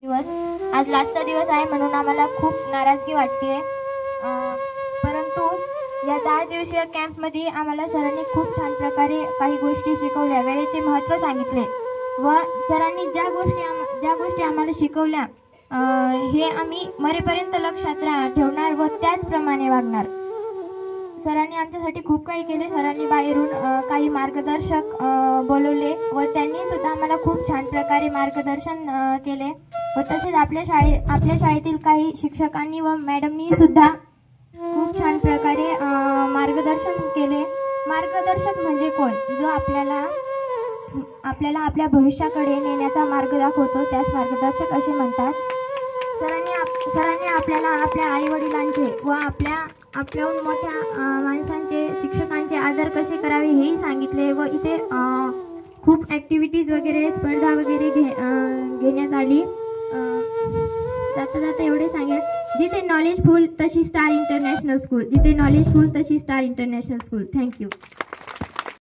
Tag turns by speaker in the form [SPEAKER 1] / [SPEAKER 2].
[SPEAKER 1] दिवस आज लास्टचा दिवस आहे म्हणून आम्हाला खूप नाराजगी वाटते, परंतु या 10 दिवसीय कॅम्पमध्ये आम्हाला सरांनी खूप छान प्रकारे काही गोष्टी शिकवल्या, वेळेचे महत्त्व सांगितले व सरांनी ज्या गोष्टी आम्हाला शिकवल्या हे आम्ही मरेपर्यंत लक्षात ठेवणार व त्याचप्रमाणे वागणार। सरांनी आमच्यासाठी खूप काही केले। सरांनी बाहेरून काही मार्गदर्शक बोलवले व त्यांनी सुद्धा आम्हाला खूप छान प्रकारे मार्गदर्शन केले व तसेच आपल्या शाळेतील काही शिक्षकांनी व मॅडमनी सुद्धा खूप छान प्रकारे मार्गदर्शन केले। मार्गदर्शक म्हणजे कोण? जो आपल्याला आपल्या भविष्याकडे नेण्याचा मार्ग दाखवतो, त्यास मार्गदर्शक असे म्हणतात। सरांनी आपल्याला आपल्या आईवडिलांचे व आपल्याहून मोठ्या माणसांचे, शिक्षकांचे आदर कसे करावे हेही सांगितले व इथे खूप ॲक्टिव्हिटीज वगैरे, स्पर्धा वगैरे घेण्यात आली। जाता एवढे सांगेल, जिथे नॉलेज फुल तशी स्टार इंटरनॅशनल स्कूल, जिथे नॉलेज फुल तशी स्टार इंटरनॅशनल स्कूल। थँक्यू।